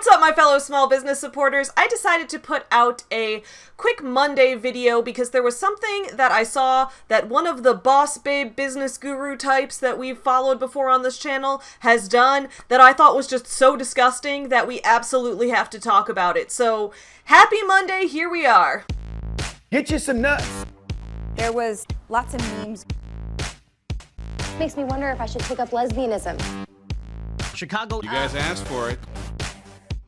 What's up, my fellow small business supporters? I decided to put out a quick Monday video because there was something that I saw that one of the boss babe business guru types that we've followed before on this channel has done that I thought was just so disgusting that we absolutely have to talk about it. So, happy Monday, here we are. Get you some nuts. There was lots of memes. Makes me wonder if I should take up lesbianism. Chicago. You guys asked for it.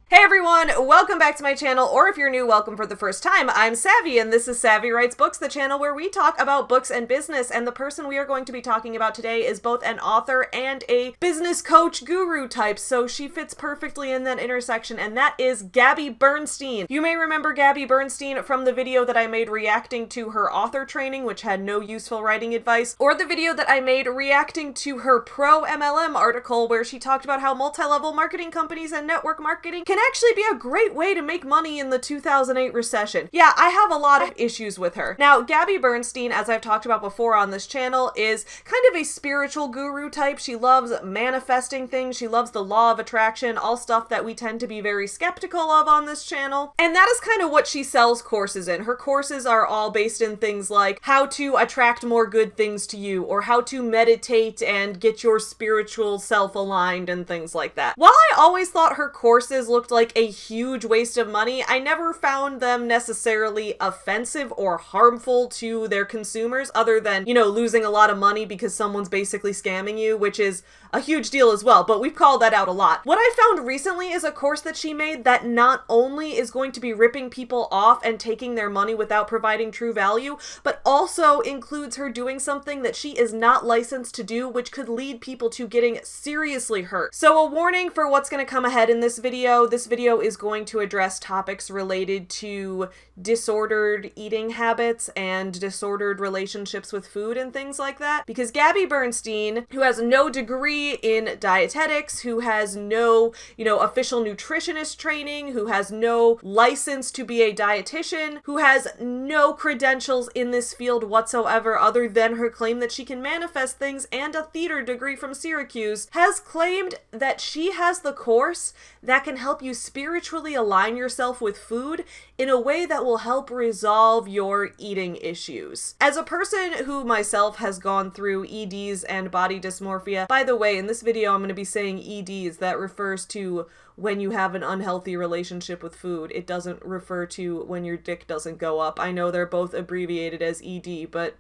Hey everyone, welcome back to my channel, or if you're new, welcome for the first time. I'm Savvy, and this is Savvy Writes Books, the channel where we talk about books and business, and the person we are going to be talking about today is both an author and a business coach guru type, so she fits perfectly in that intersection, and that is Gabby Bernstein. You may remember Gabby Bernstein from the video that I made reacting to her author training, which had no useful writing advice, or the video that I made reacting to her pro MLM article where she talked about how multi-level marketing companies and network marketing can actually be a great way to make money in the 2008 recession. Yeah, I have a lot of issues with her. Now, Gabby Bernstein, as I've talked about before on this channel, is kind of a spiritual guru type. She loves manifesting things. She loves the law of attraction, all stuff that we tend to be very skeptical of on this channel. And that is kind of what she sells courses in. Her courses are all based in things like how to attract more good things to you, or how to meditate and get your spiritual self aligned and things like that. While I always thought her courses looked like a huge waste of money, I never found them necessarily offensive or harmful to their consumers, other than, you know, losing a lot of money because someone's basically scamming you, which is a huge deal as well, but we've called that out a lot. What I found recently is a course that she made that not only is going to be ripping people off and taking their money without providing true value, but also includes her doing something that she is not licensed to do, which could lead people to getting seriously hurt. So a warning for what's going to come ahead in this video. This video is going to address topics related to disordered eating habits and disordered relationships with food and things like that. Because Gabby Bernstein, who has no degree in dietetics, who has no, official nutritionist training, who has no license to be a dietitian, who has no credentials in this field whatsoever other than her claim that she can manifest things and a theater degree from Syracuse, has claimed that she has the course that can help you spiritually align yourself with food in a way that will help resolve your eating issues. As a person who myself has gone through EDs and body dysmorphia, by the way, in this video I'm going to be saying EDs. That refers to when you have an unhealthy relationship with food. It doesn't refer to when your dick doesn't go up. I know they're both abbreviated as ED, but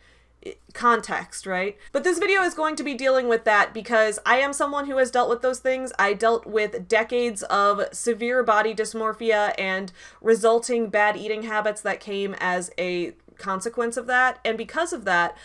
context, right? But this video is going to be dealing with that because I am someone who has dealt with those things. I dealt with decades of severe body dysmorphia and resulting bad eating habits that came as a consequence of that. And because of that,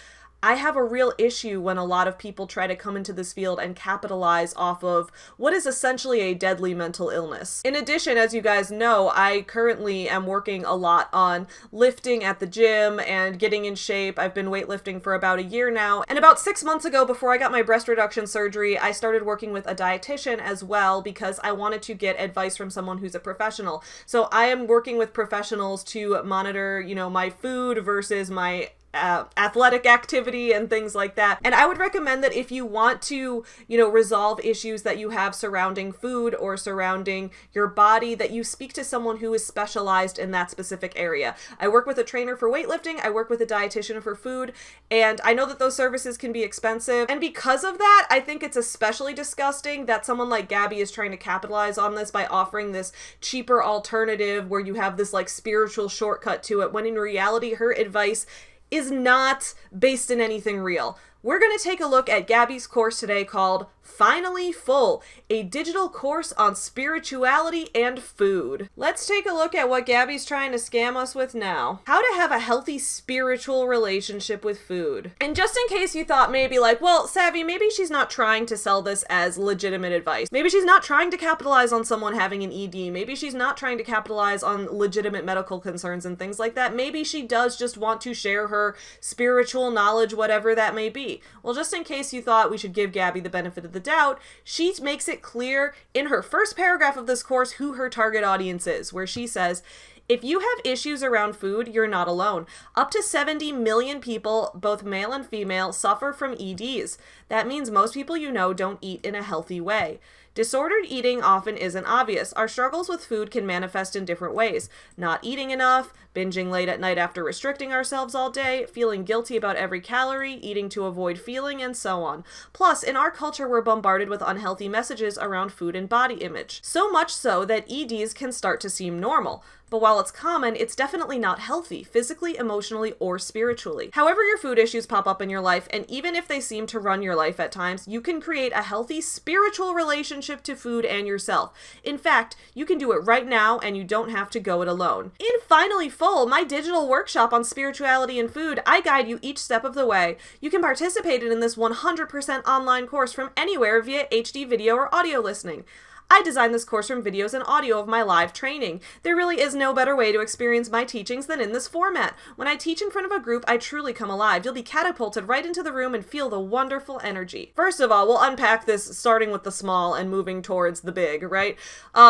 I have a real issue when a lot of people try to come into this field and capitalize off of what is essentially a deadly mental illness. In addition, as you guys know, I currently am working a lot on lifting at the gym and getting in shape. I've been weightlifting for about a year now, and about 6 months ago, before I got my breast reduction surgery, I started working with a dietitian as well because I wanted to get advice from someone who's a professional. So I am working with professionals to monitor, my food versus my athletic activity and things like that. And I would recommend that if you want to, resolve issues that you have surrounding food or surrounding your body, that you speak to someone who is specialized in that specific area. I work with a trainer for weightlifting, I work with a dietitian for food, and I know that those services can be expensive. And because of that, I think it's especially disgusting that someone like Gabby is trying to capitalize on this by offering this cheaper alternative where you have this spiritual shortcut to it, when in reality her advice is not based in anything real. We're going to take a look at Gabbys course today called Finally Full, a digital course on spirituality and food. Let's take a look at what Gabby's trying to scam us with now. How to have a healthy spiritual relationship with food. And just in case you thought maybe well, Savvy, maybe she's not trying to sell this as legitimate advice. Maybe she's not trying to capitalize on someone having an ED. Maybe she's not trying to capitalize on legitimate medical concerns and things like that. Maybe she does just want to share her spiritual knowledge, whatever that may be. Well, just in case you thought we should give Gabby the benefit of the doubt, she makes it clear in her first paragraph of this course who her target audience is, where she says, if you have issues around food, you're not alone. Up to 70 million people, both male and female, suffer from EDs. That means most people you know don't eat in a healthy way. Disordered eating often isn't obvious. Our struggles with food can manifest in different ways. Not eating enough, binging late at night after restricting ourselves all day, feeling guilty about every calorie, eating to avoid feeling, and so on. Plus, in our culture, we're bombarded with unhealthy messages around food and body image. So much so that EDs can start to seem normal. But while it's common, it's definitely not healthy, physically, emotionally, or spiritually. However your food issues pop up in your life, and even if they seem to run your life at times, you can create a healthy spiritual relationship to food and yourself. In fact, you can do it right now, and you don't have to go it alone. In Finally Full, my digital workshop on spirituality and food, I guide you each step of the way. You can participate in this 100% online course from anywhere via HD video or audio listening. I designed this course from videos and audio of my live training. There really is no better way to experience my teachings than in this format. When I teach in front of a group, I truly come alive. You'll be catapulted right into the room and feel the wonderful energy. First of all, we'll unpack this starting with the small and moving towards the big, right?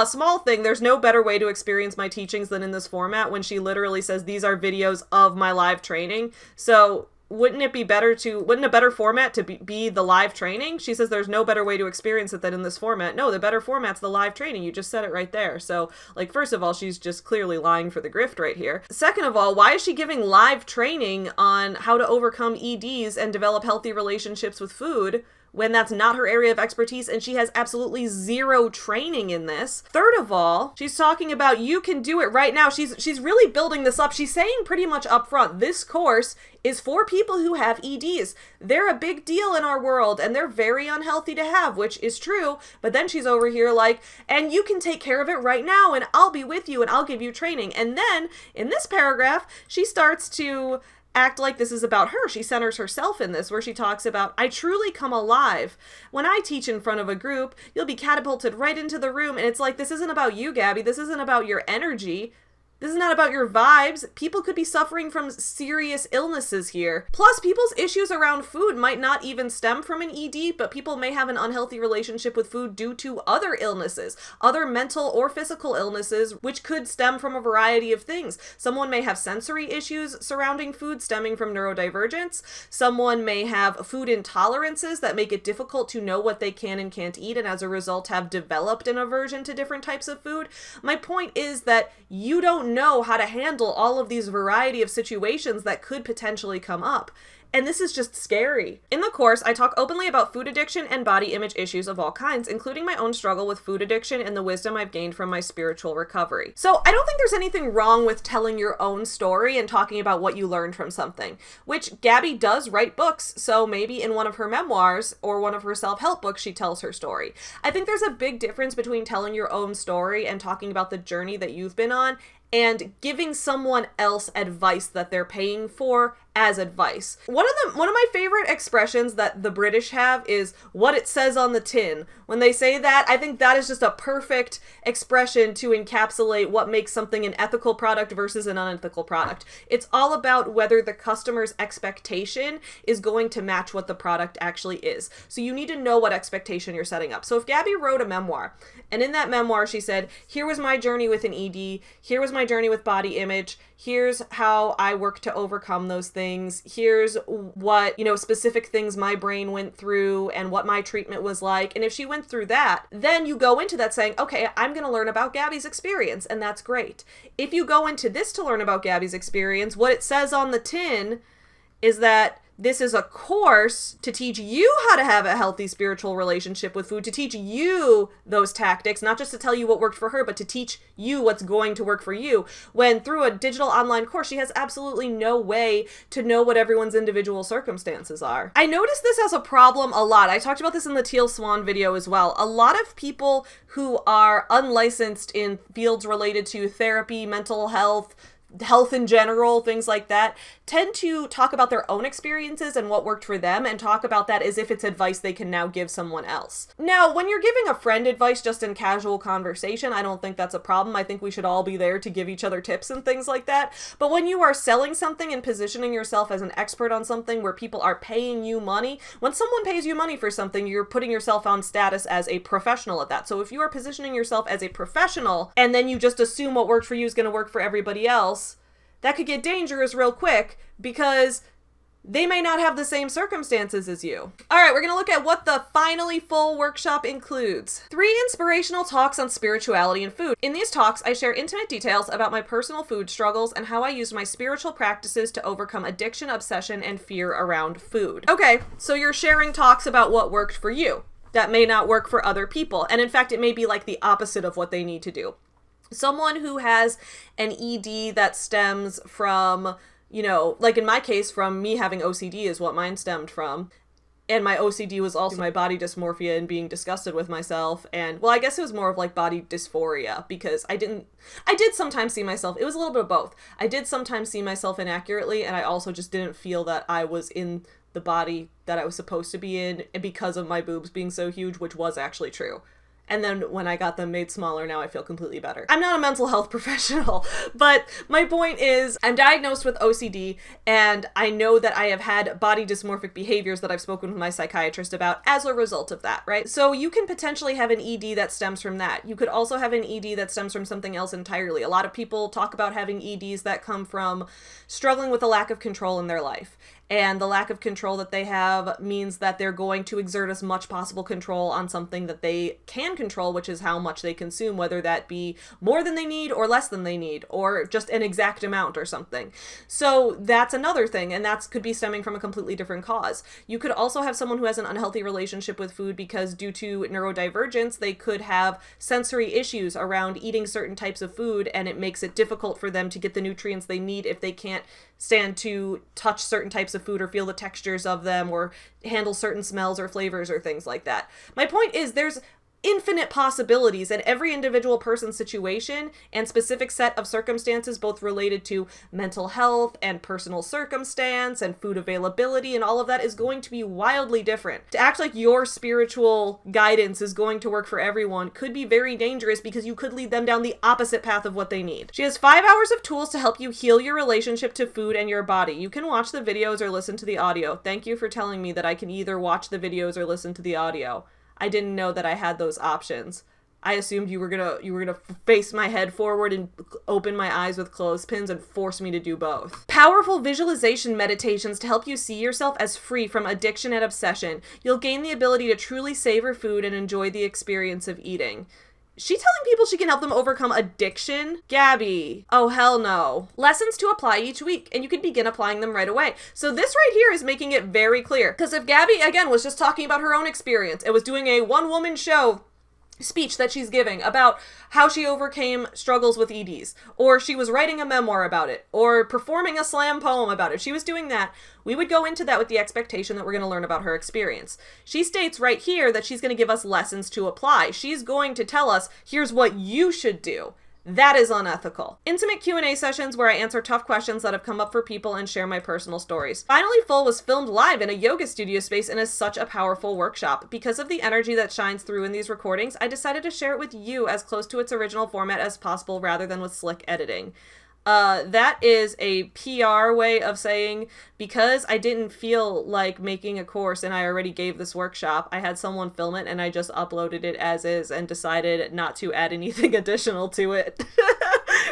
Small thing, there's no better way to experience my teachings than in this format when she literally says these are videos of my live training. So wouldn't a better format to be the live training? She says there's no better way to experience it than in this format. No, the better format's the live training. You just said it right there. So, like, first of all, she's just clearly lying for the grift right here. Second of all, why is she giving live training on how to overcome EDs and develop healthy relationships with food when that's not her area of expertise and she has absolutely zero training in this? Third of all, she's talking about you can do it right now. She's really building this up. She's saying pretty much up front, this course is for people who have EDs. They're a big deal in our world and they're very unhealthy to have, which is true. But then she's over here like, and you can take care of it right now and I'll be with you and I'll give you training. And then in this paragraph, she starts to act like this is about her. She centers herself in this, where she talks about, I truly come alive. When I teach in front of a group, you'll be catapulted right into the room. And it's like, this isn't about you, Gabby. This isn't about your energy. This is not about your vibes. People could be suffering from serious illnesses here. Plus, people's issues around food might not even stem from an ED, but people may have an unhealthy relationship with food due to other illnesses, other mental or physical illnesses, which could stem from a variety of things. Someone may have sensory issues surrounding food stemming from neurodivergence. Someone may have food intolerances that make it difficult to know what they can and can't eat, and as a result have developed an aversion to different types of food. My point is that you don't know how to handle all of these variety of situations that could potentially come up. And this is just scary. In the course, I talk openly about food addiction and body image issues of all kinds, including my own struggle with food addiction and the wisdom I've gained from my spiritual recovery. So I don't think there's anything wrong with telling your own story and talking about what you learned from something, which Gabby does write books. So maybe in one of her memoirs or one of her self-help books, she tells her story. I think there's a big difference between telling your own story and talking about the journey that you've been on and giving someone else advice that they're paying for as advice. One of my favorite expressions that the British have is what it says on the tin. When they say that, I think that is just a perfect expression to encapsulate what makes something an ethical product versus an unethical product. It's all about whether the customer's expectation is going to match what the product actually is. So you need to know what expectation you're setting up. So if Gabby wrote a memoir, and in that memoir she said, here was my journey with an ED, here was my journey with body image, here's how I worked to overcome those things, here's what, specific things my brain went through and what my treatment was like. And if she went through that, then you go into that saying, okay, I'm going to learn about Gabby's experience, and that's great. If you go into this to learn about Gabby's experience, what it says on the tin is that this is a course to teach you how to have a healthy spiritual relationship with food, to teach you those tactics, not just to tell you what worked for her, but to teach you what's going to work for you. When through a digital online course, she has absolutely no way to know what everyone's individual circumstances are. I noticed this as a problem a lot. I talked about this in the Teal Swan video as well. A lot of people who are unlicensed in fields related to therapy, mental health in general, things like that, tend to talk about their own experiences and what worked for them and talk about that as if it's advice they can now give someone else. Now, when you're giving a friend advice just in casual conversation, I don't think that's a problem. I think we should all be there to give each other tips and things like that. But when you are selling something and positioning yourself as an expert on something where people are paying you money, when someone pays you money for something, you're putting yourself on status as a professional at that. So if you are positioning yourself as a professional and then you just assume what worked for you is going to work for everybody else, that could get dangerous real quick, because they may not have the same circumstances as you. All right, we're going to look at what the finally full workshop includes. 3 inspirational talks on spirituality and food. In these talks, I share intimate details about my personal food struggles and how I used my spiritual practices to overcome addiction, obsession, and fear around food. Okay, so you're sharing talks about what worked for you. That may not work for other people. And in fact, it may be like the opposite of what they need to do. Someone who has an ED that stems from, you know, like in my case, from me having OCD is what mine stemmed from. And my OCD was also my body dysmorphia and being disgusted with myself. And, well, I guess it was more of like body dysphoria because I did sometimes see myself, it was a little bit of both. I did sometimes see myself inaccurately, and I also just didn't feel that I was in the body that I was supposed to be in because of my boobs being so huge, which was actually true. And then when I got them made smaller, now I feel completely better. I'm not a mental health professional, but my point is I'm diagnosed with OCD, and I know that I have had body dysmorphic behaviors that I've spoken with my psychiatrist about as a result of that, right? So you can potentially have an ED that stems from that. You could also have an ED that stems from something else entirely. A lot of people talk about having EDs that come from struggling with a lack of control in their life. And the lack of control that they have means that they're going to exert as much possible control on something that they can control, which is how much they consume, whether that be more than they need or less than they need, or just an exact amount or something. So that's another thing, and that could be stemming from a completely different cause. You could also have someone who has an unhealthy relationship with food because due to neurodivergence, they could have sensory issues around eating certain types of food, and it makes it difficult for them to get the nutrients they need if they can't stand to touch certain types of food or feel the textures of them or handle certain smells or flavors or things like that. My point is there's infinite possibilities in every individual person's situation and specific set of circumstances, both related to mental health and personal circumstance and food availability, and all of that is going to be wildly different. To act like your spiritual guidance is going to work for everyone could be very dangerous because you could lead them down the opposite path of what they need. She has 5 hours of tools to help you heal your relationship to food and your body. You can watch the videos or listen to the audio. Thank you for telling me that I can either watch the videos or listen to the audio. I didn't know that I had those options. I assumed you were gonna face my head forward and open my eyes with clothespins and force me to do both. Powerful visualization meditations to help you see yourself as free from addiction and obsession. You'll gain the ability to truly savor food and enjoy the experience of eating. She telling people she can help them overcome addiction? Gabby. Oh, hell no. Lessons to apply each week, and you can begin applying them right away. So this right here is making it very clear. Because if Gabby, again, was just talking about her own experience, it was doing a one-woman show speech that she's giving about how she overcame struggles with EDs, or she was writing a memoir about it, or performing a slam poem about it. If she was doing that, we would go into that with the expectation that we're going to learn about her experience. She states right here that she's going to give us lessons to apply. She's going to tell us, here's what you should do. That is unethical. Intimate Q&A sessions where I answer tough questions that have come up for people and share my personal stories. Finally Full was filmed live in a yoga studio space and is such a powerful workshop. Because of the energy that shines through in these recordings, I decided to share it with you as close to its original format as possible rather than with slick editing. That is a PR way of saying, because I didn't feel like making a course and I already gave this workshop, I had someone film it and I just uploaded it as is and decided not to add anything additional to it.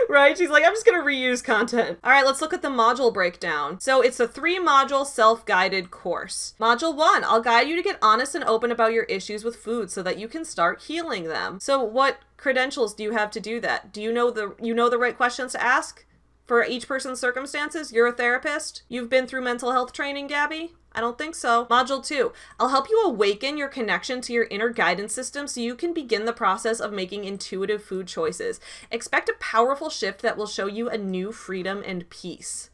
Right? She's like, I'm just going to reuse content. All right, let's look at the module breakdown. So it's a 3-module self-guided course. Module 1, I'll guide you to get honest and open about your issues with food so that you can start healing them. So what credentials do you have to do that? Do you know the right questions to ask for each person's circumstances? You're a therapist? You've been through mental health training, Gabby? I don't think so. Module 2, I'll help you awaken your connection to your inner guidance system so you can begin the process of making intuitive food choices. Expect a powerful shift that will show you a new freedom and peace.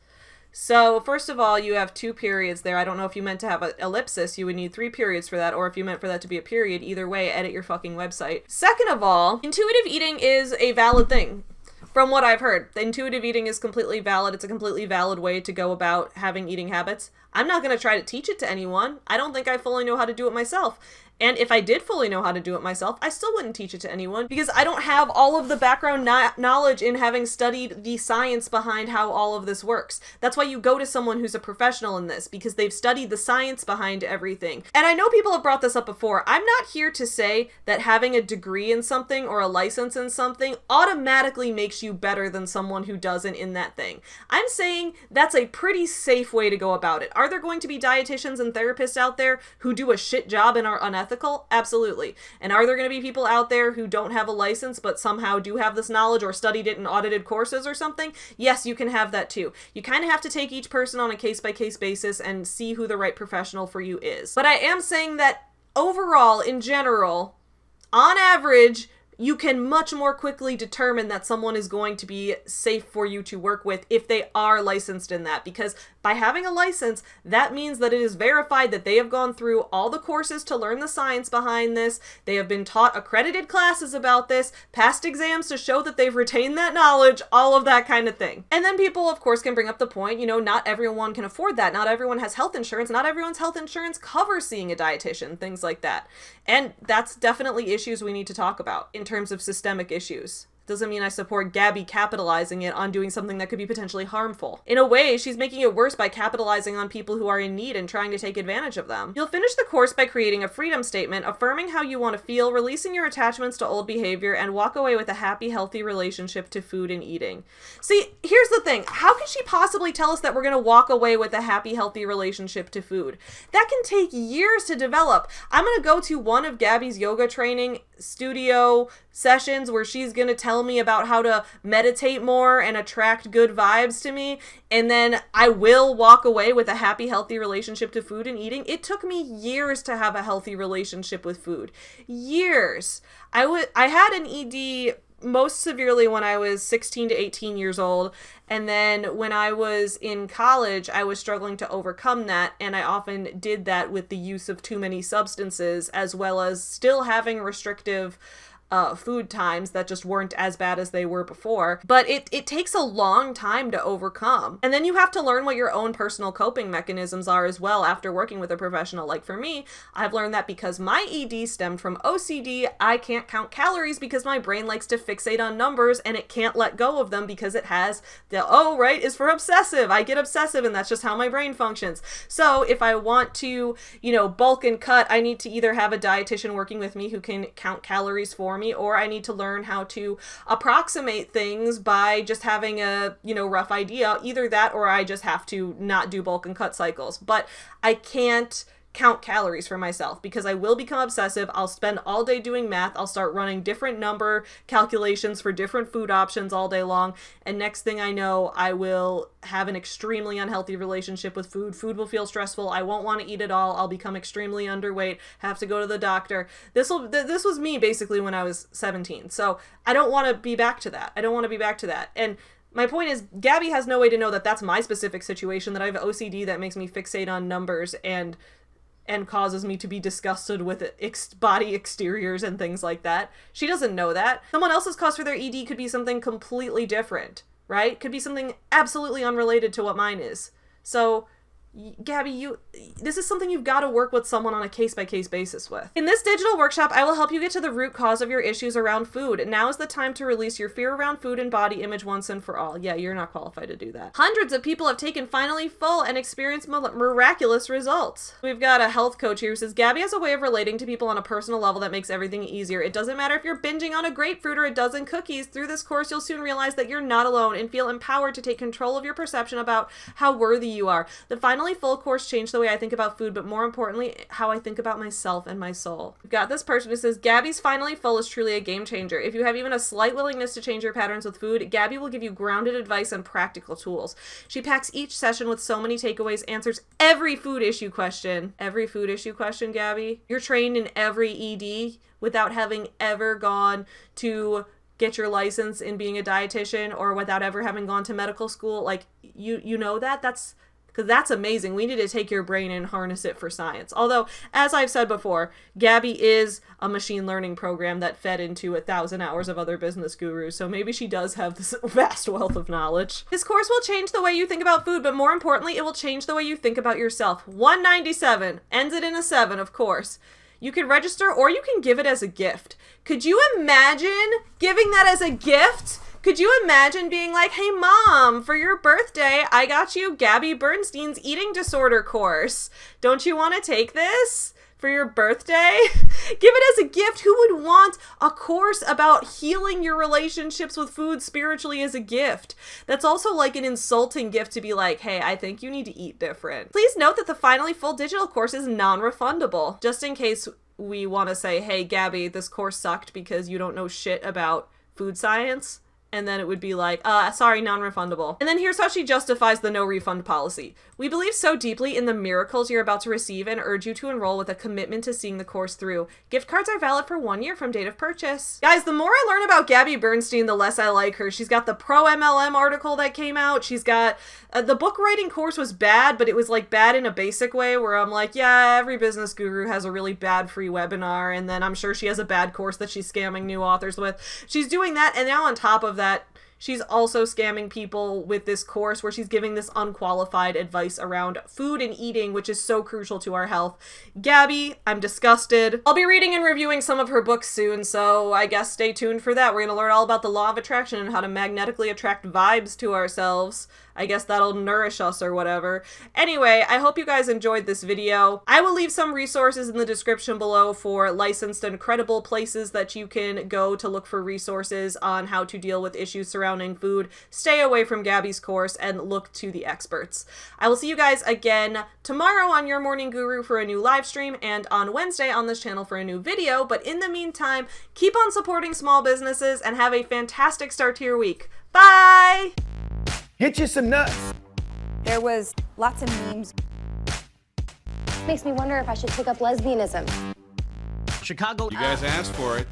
So first of all, you have 2 periods there. I don't know if you meant to have an ellipsis. You would need 3 periods for that, or if you meant for that to be a period. Either way, edit your fucking website. Second of all, intuitive eating is a valid thing. From what I've heard, intuitive eating is completely valid. It's a completely valid way to go about having eating habits. I'm not going to try to teach it to anyone. I don't think I fully know how to do it myself. And if I did fully know how to do it myself, I still wouldn't teach it to anyone because I don't have all of the background knowledge in having studied the science behind how all of this works. That's why you go to someone who's a professional in this, because they've studied the science behind everything. And I know people have brought this up before. I'm not here to say that having a degree in something or a license in something automatically makes you better than someone who doesn't in that thing. I'm saying that's a pretty safe way to go about it. Are there going to be dietitians and therapists out there who do a shit job and are unethical? Absolutely. And are there going to be people out there who don't have a license but somehow do have this knowledge or studied it in audited courses or something? Yes, you can have that too. You kind of have to take each person on a case-by-case basis and see who the right professional for you is. But I am saying that overall, in general, on average, you can much more quickly determine that someone is going to be safe for you to work with if they are licensed in that, because by having a license, that means that it is verified that they have gone through all the courses to learn the science behind this, they have been taught accredited classes about this, passed exams to show that they've retained that knowledge, all of that kind of thing. And then people, of course, can bring up the point, you know, not everyone can afford that, not everyone has health insurance, not everyone's health insurance covers seeing a dietitian, things like that. And that's definitely issues we need to talk about in terms of systemic issues. Doesn't mean I support Gabby capitalizing it on doing something that could be potentially harmful. In a way, she's making it worse by capitalizing on people who are in need and trying to take advantage of them. You'll finish the course by creating a freedom statement, affirming how you want to feel, releasing your attachments to old behavior, and walk away with a happy, healthy relationship to food and eating. See, here's the thing. How can she possibly tell us that we're going to walk away with a happy, healthy relationship to food? That can take years to develop. I'm going to go to one of Gabby's yoga training studio sessions where she's going to tell me about how to meditate more and attract good vibes to me, and then I will walk away with a happy, healthy relationship to food and eating. It took me years to have a healthy relationship with food. Years. I had an ED most severely when I was 16 to 18 years old, and then when I was in college, I was struggling to overcome that, and I often did that with the use of too many substances, as well as still having restrictive food times that just weren't as bad as they were before. But it takes a long time to overcome. And then you have to learn what your own personal coping mechanisms are as well after working with a professional. Like for me, I've learned that because my ED stemmed from OCD, I can't count calories because my brain likes to fixate on numbers and it can't let go of them because it has the O, right, is for obsessive. I get obsessive and that's just how my brain functions. So if I want to, you know, bulk and cut, I need to either have a dietitian working with me who can count calories for me, or I need to learn how to approximate things by just having a, you know, rough idea. Either that or I just have to not do bulk and cut cycles. But I can't count calories for myself because I will become obsessive. I'll spend all day doing math. I'll start running different number calculations for different food options all day long. And next thing I know, I will have an extremely unhealthy relationship with food. Food will feel stressful. I won't want to eat at all. I'll become extremely underweight, have to go to the doctor. This was me basically when I was 17. So I don't want to be back to that. And my point is, Gabby has no way to know that that's my specific situation, that I have OCD that makes me fixate on numbers and causes me to be disgusted with body exteriors and things like that. She doesn't know that. Someone else's cause for their ED could be something completely different, right? Could be something absolutely unrelated to what mine is. So Gabby, this is something you've got to work with someone on a case-by-case basis with. In this digital workshop, I will help you get to the root cause of your issues around food. Now is the time to release your fear around food and body image once and for all. Yeah, you're not qualified to do that. Hundreds of people have taken Finally Full and experienced miraculous results. We've got a health coach here who says, Gabby has a way of relating to people on a personal level that makes everything easier. It doesn't matter if you're binging on a grapefruit or a dozen cookies. Through this course, you'll soon realize that you're not alone and feel empowered to take control of your perception about how worthy you are. The Finally Full course changed the way I think about food, but more importantly, how I think about myself and my soul. We've got this person who says, Gabby's Finally Full is truly a game changer. If you have even a slight willingness to change your patterns with food, Gabby will give you grounded advice and practical tools. She packs each session with so many takeaways, answers every food issue question. Every food issue question, Gabby. You're trained in every ED without having ever gone to get your license in being a dietitian or without ever having gone to medical school. Like, you know that? Because that's amazing. We need to take your brain and harness it for science. Although, as I've said before, Gabby is a machine learning program that fed into 1,000 hours of other business gurus, so maybe she does have this vast wealth of knowledge. This course will change the way you think about food, but more importantly, it will change the way you think about yourself. $197, ends it in a 7, of course. You can register or you can give it as a gift. Could you imagine giving that as a gift? Could you imagine being like, hey mom, for your birthday, I got you Gabby Bernstein's eating disorder course. Don't you want to take this? for your birthday? Give it as a gift. Who would want a course about healing your relationships with food spiritually as a gift? That's also like an insulting gift to be like, hey, I think you need to eat different. Please note that the Finally Full digital course is non-refundable, just in case we want to say, hey, Gabby, this course sucked because you don't know shit about food science. And then it would be like, sorry, non-refundable. And then here's how she justifies the no refund policy. We believe so deeply in the miracles you're about to receive and urge you to enroll with a commitment to seeing the course through. Gift cards are valid for 1 year from date of purchase. Guys, the more I learn about Gabby Bernstein, the less I like her. She's got the pro MLM article that came out. She's got, the book writing course was bad, but it was like bad in a basic way where I'm like, yeah, every business guru has a really bad free webinar. And then I'm sure she has a bad course that she's scamming new authors with. She's doing that. And now on top of that, she's also scamming people with this course where she's giving this unqualified advice around food and eating, which is so crucial to our health. Gabby, I'm disgusted. I'll be reading and reviewing some of her books soon, so I guess stay tuned for that. We're gonna learn all about the law of attraction and how to magnetically attract vibes to ourselves. I guess that'll nourish us or whatever. Anyway, I hope you guys enjoyed this video. I will leave some resources in the description below for licensed and credible places that you can go to look for resources on how to deal with issues surrounding food. Stay away from Gabby's course and look to the experts. I will see you guys again tomorrow on Your Morning Guru for a new live stream and on Wednesday on this channel for a new video. But in the meantime, keep on supporting small businesses and have a fantastic start to your week. Bye! Get you some nuts. There was lots of memes. Makes me wonder if I should take up lesbianism. Chicago. You guys asked for it.